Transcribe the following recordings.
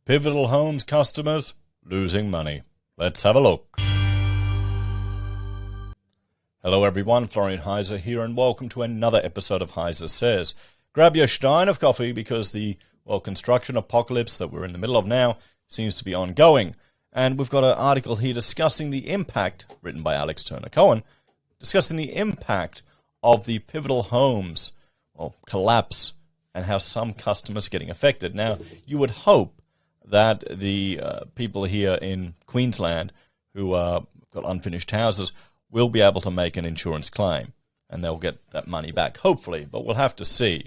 Pivotal Homes customers losing money. Let's have a look. Hello everyone, Florian.Heise here, and welcome to another episode of HeiseSays. Grab your stein of coffee because the, construction apocalypse that we're in the middle of now seems to be ongoing. And we've got an article here discussing the impact, written by Alex Turner Cohen, discussing the impact of the Pivotal Homes collapse and how some customers are getting affected. Now, you would hope that the people here in Queensland who got unfinished houses will be able to make an insurance claim and they'll get that money back, hopefully, but we'll have to see.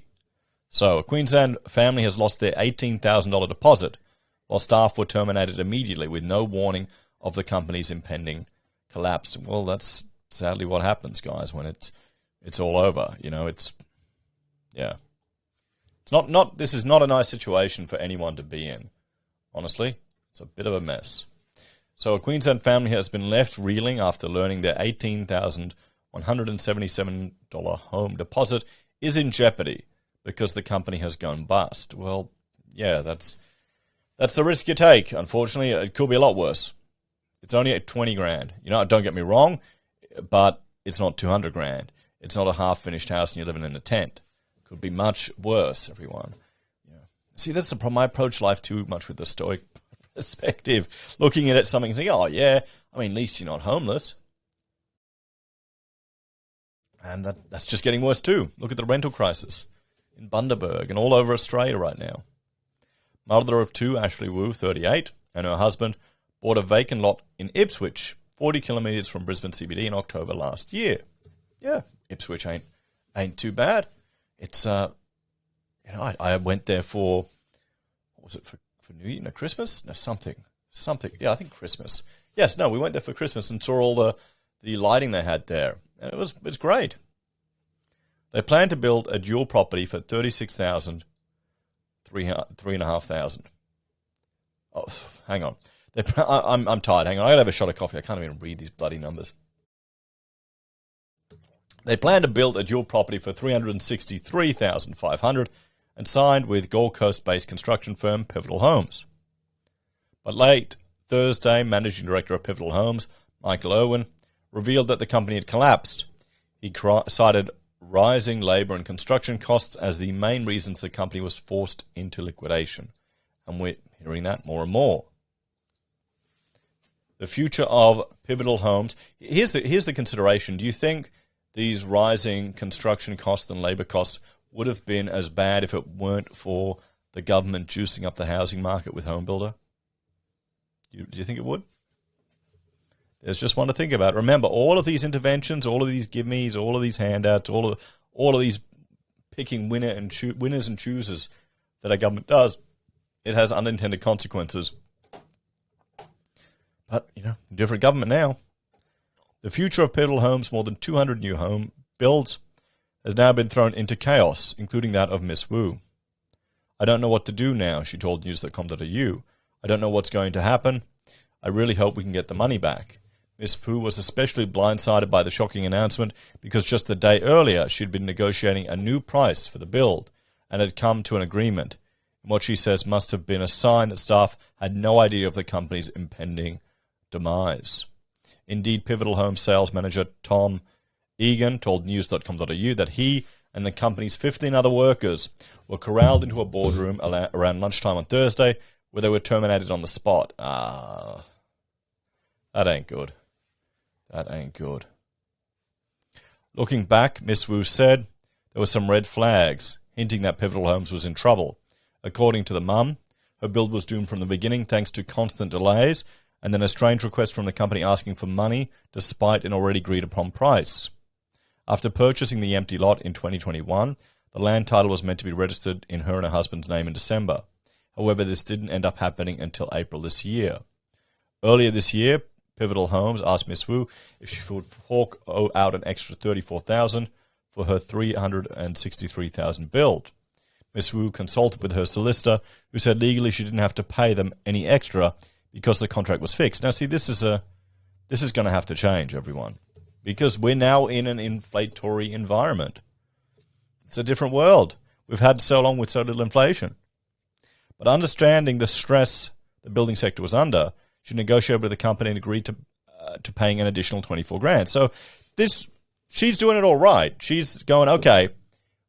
So, a Queensland family has lost their $18,000 deposit while staff were terminated immediately with no warning of the company's impending collapse. Well, that's sadly what happens, guys, when it's all over. You know, it's not this is not a nice situation for anyone to be in. Honestly, it's a bit of a mess. So a Queensland family has been left reeling after learning their $18,177 home deposit is in jeopardy because the company has gone bust. Well, yeah, that's the risk you take. Unfortunately, it could be a lot worse. It's only at $20,000. You know, don't get me wrong, but it's not $200,000. It's not a half-finished house and you're living in a tent. It could be much worse, everyone. See, that's the problem. I approach life too much with the stoic perspective, looking at it, something and saying, oh, yeah, I mean, at least you're not homeless. And that's just getting worse too. Look at the rental crisis in Bundaberg and all over Australia right now. Mother of two, Ashley Wu, 38, and her husband bought a vacant lot in Ipswich, 40 kilometres from Brisbane CBD in October last year. Yeah, Ipswich ain't too bad. It's I went there for, what was it, for New Year? No, Christmas? No, something. Yeah, I think Christmas. Yes, no, we went there for Christmas and saw all the lighting they had there. And it's great. They plan to build a dual property for $36,000, $3,500. Oh, hang on. I'm tired. Hang on. I gotta have a shot of coffee. I can't even read these bloody numbers. They plan to build a dual property for $363,500 and signed with Gold Coast-based construction firm Pivotal Homes. But late Thursday, Managing Director of Pivotal Homes, Michael Irwin, revealed that the company had collapsed. He cited rising labour and construction costs as the main reasons the company was forced into liquidation. And we're hearing that more and more. The future of Pivotal Homes. Here's the consideration. Do you think these rising construction costs and labour costs would have been as bad if it weren't for the government juicing up the housing market with Home Builder? Do you think it would? There's just one to think about. Remember, all of these interventions, all of these give-me's, all of these handouts, all of these picking winners and choosers that our government does, it has unintended consequences. But, different government now. The future of Pivotal Homes, more than 200 new home builds, has now been thrown into chaos, including that of Miss Wu. I don't know what to do now, she told news.com.au. I don't know what's going to happen. I really hope we can get the money back. Miss Wu was especially blindsided by the shocking announcement because just the day earlier she'd been negotiating a new price for the build and had come to an agreement, in what she says must have been a sign that staff had no idea of the company's impending demise. Indeed, Pivotal Home sales manager Tom Egan told news.com.au that he and the company's 15 other workers were corralled into a boardroom around lunchtime on Thursday where they were terminated on the spot. That ain't good. That ain't good. Looking back, Miss Wu said there were some red flags, hinting that Pivotal Homes was in trouble. According to the mum, her build was doomed from the beginning thanks to constant delays and then a strange request from the company asking for money despite an already agreed-upon price. After purchasing the empty lot in 2021, the land title was meant to be registered in her and her husband's name in December. However, this didn't end up happening until April this year. Earlier this year, Pivotal Homes asked Miss Wu if she would fork out an extra $34,000 for her $363,000 build. Miss Wu consulted with her solicitor, who said legally she didn't have to pay them any extra because the contract was fixed. Now, see, this is going to have to change, everyone, because we're now in an inflationary environment. It's a different world. We've had so long with so little inflation. But understanding the stress the building sector was under, she negotiated with the company and agreed to paying an additional $24,000. So she's doing it all right. She's going, okay,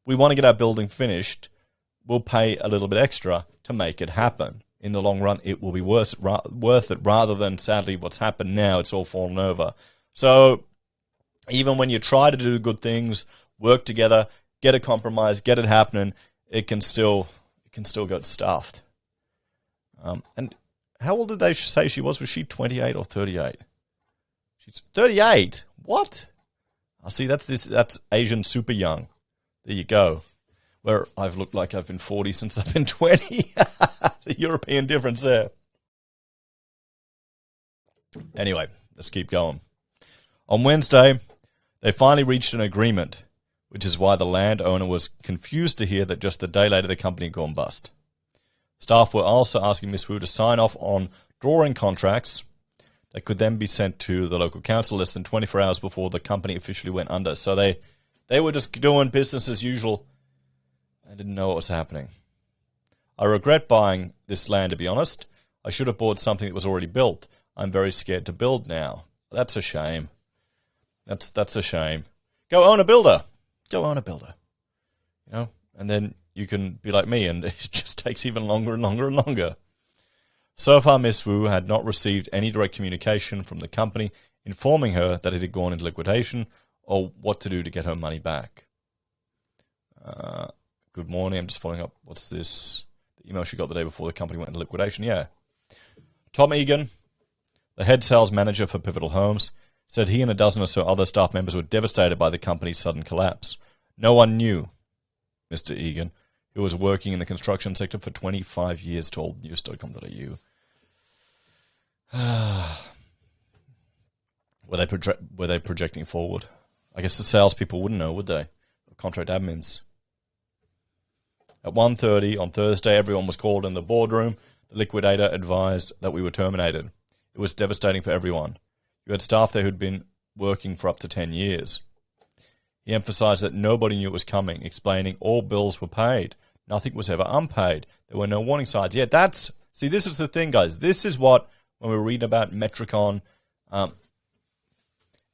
we want to get our building finished. We'll pay a little bit extra to make it happen. In the long run, it will be worth it rather than, sadly, what's happened now. It's all fallen over. So even when you try to do good things, work together, get a compromise, get it happening, it can still get stuffed. And how old did they say she was? Was she 28 or 38? She's 38. What? I see. That's Asian super young. There you go. Where I've looked like I've been 40 since I've been 20. The European difference there. Anyway, let's keep going. On Wednesday, they finally reached an agreement, which is why the landowner was confused to hear that just a day later the company had gone bust. Staff were also asking Miss Wu to sign off on drawing contracts that could then be sent to the local council less than 24 hours before the company officially went under. So they were just doing business as usual. I didn't know what was happening. I regret buying this land, to be honest. I should have bought something that was already built. I'm very scared to build now. That's a shame. That's a shame. Go own a builder. Go own a builder. You know, and then you can be like me, and it just takes even longer and longer and longer. So far, Miss Wu had not received any direct communication from the company informing her that it had gone into liquidation or what to do to get her money back. Good morning. I'm just following up. What's this? The email she got the day before the company went into liquidation. Yeah. Tom Egan, the head sales manager for Pivotal Homes, said he and a dozen or so other staff members were devastated by the company's sudden collapse. No one knew, Mr. Egan, who was working in the construction sector for 25 years, told news.com.au. Were they projecting forward? I guess the salespeople wouldn't know, would they? Contract admins. At 1:30 on Thursday, everyone was called in the boardroom. The liquidator advised that we were terminated. It was devastating for everyone. You had staff there who'd been working for up to 10 years. He emphasized that nobody knew it was coming, explaining all bills were paid. Nothing was ever unpaid. There were no warning signs. Yeah, this is the thing, guys. This is what, when we're reading about Metricon,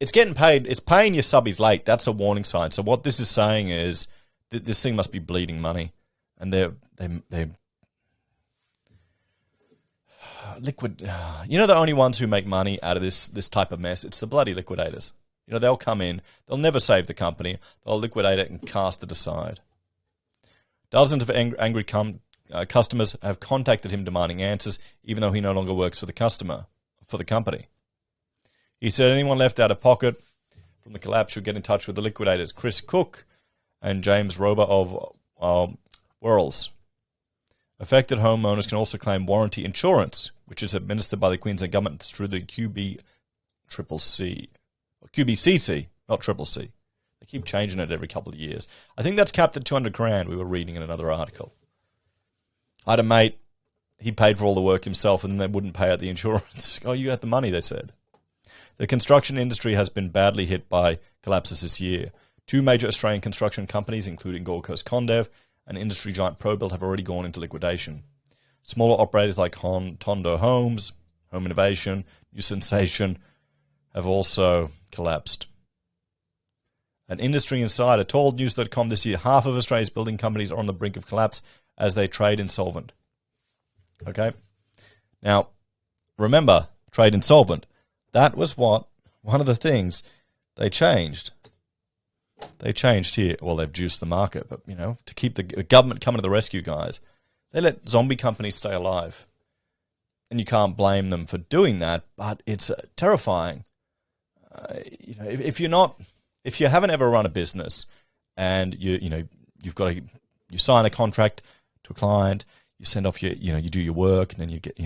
it's getting paid. It's paying your subbies late. That's a warning sign. So what this is saying is that this thing must be bleeding money. And they're liquid. You know, the only ones who make money out of this type of mess, it's the bloody liquidators. You know, they'll come in, they'll never save the company, they'll liquidate it and cast it aside. Dozens of angry customers have contacted him demanding answers, even though he no longer works for the company. He said anyone left out of pocket from the collapse should get in touch with the liquidators, Chris Cook and James Rober of Worrells. Affected homeowners can also claim warranty insurance, which is administered by the Queensland Government through the QBCC, not Triple C. They keep changing it every couple of years. I think that's capped at $200,000. We were reading in another article. I had a mate. He paid for all the work himself, and then they wouldn't pay out the insurance. Oh, you got the money, they said. The construction industry has been badly hit by collapses this year. Two major Australian construction companies, including Gold Coast Condev and industry giant ProBuild, have already gone into liquidation. Smaller operators like Tondo Homes, Home Innovation, New Sensation have also collapsed. An industry insider told News.com this year half of Australia's building companies are on the brink of collapse as they trade insolvent. Okay? Now, remember, trade insolvent. That was one of the things they changed. They changed here. Well, they've juiced the market, but, you know, to keep the government coming to the rescue, guys, they let zombie companies stay alive. And you can't blame them for doing that, but it's terrifying. You know, if you haven't ever run a business and you sign a contract to a client, you send off you do your work, and then you get,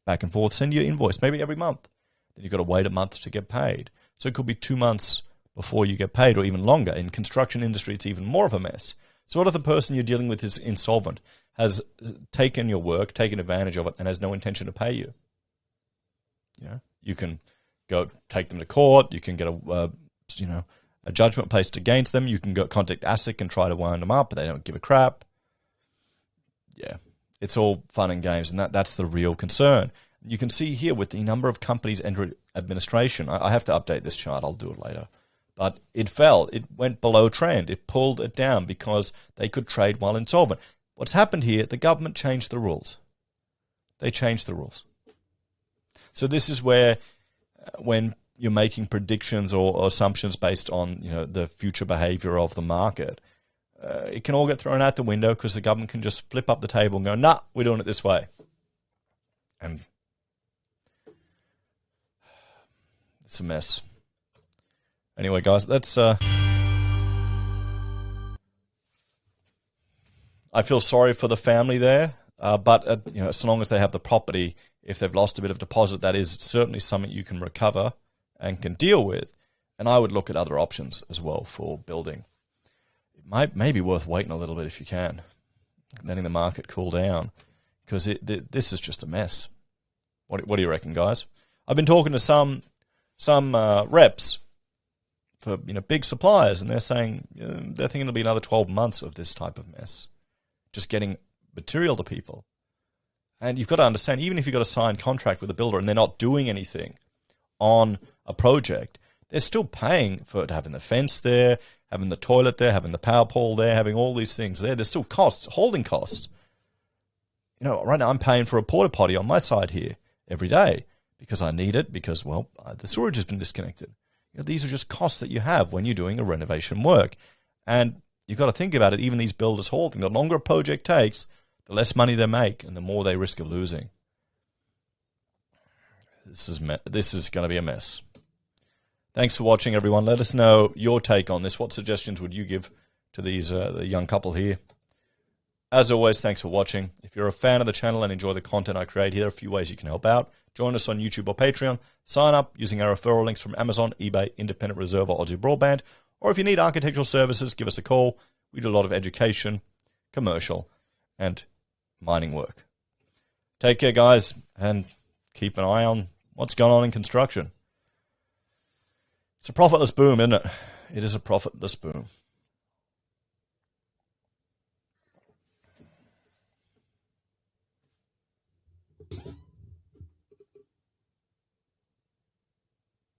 back and forth, send your invoice maybe every month. Then you've got to wait a month to get paid. So it could be 2 months before you get paid, or even longer. In construction industry, it's even more of a mess. So what if the person you're dealing with is insolvent, has taken your work, taken advantage of it, and has no intention to pay you? You can go take them to court. You can get a judgment placed against them. You can go contact ASIC and try to wind them up, but they don't give a crap. Yeah, it's all fun and games, and that's the real concern. You can see here with the number of companies entering administration, I have to update this chart, I'll do it later, but it fell, it went below trend, it pulled it down because they could trade while insolvent. What's happened here, the government changed the rules. They changed the rules. So this is where, when you're making predictions or assumptions based on the future behavior of the market, it can all get thrown out the window because the government can just flip up the table and go, nah, we're doing it this way. And it's a mess. Anyway, guys, that's... I feel sorry for the family there, but as long as they have the property, if they've lost a bit of deposit, that is certainly something you can recover and can deal with. And I would look at other options as well for building. It may be worth waiting a little bit if you can, letting the market cool down, because this is just a mess. What do you reckon, guys? I've been talking to some reps for big suppliers, and they're saying they're thinking it'll be another 12 months of this type of mess, just getting material to people. And you've got to understand, even if you've got a signed contract with a builder and they're not doing anything on a project, they're still paying for it, having the fence there, having the toilet there, having the power pole there, having all these things there. There's still costs, holding costs. Right now I'm paying for a porta potty on my side here every day because I need it, because, the storage has been disconnected. These are just costs that you have when you're doing a renovation work. And you've got to think about it, even these builders holding. The longer a project takes, the less money they make and the more they risk of losing. This is going to be a mess. Thanks for watching, everyone. Let us know your take on this. What suggestions would you give to these the young couple here? As always, thanks for watching. If you're a fan of the channel and enjoy the content I create here, there are a few ways you can help out. Join us on YouTube or Patreon. Sign up using our referral links from Amazon, eBay, Independent Reserve, or AussieBroadband. Or if you need architectural services, give us a call. We do a lot of education, commercial, and mining work. Take care, guys, and keep an eye on what's going on in construction. It's a profitless boom, isn't it? It is a profitless boom.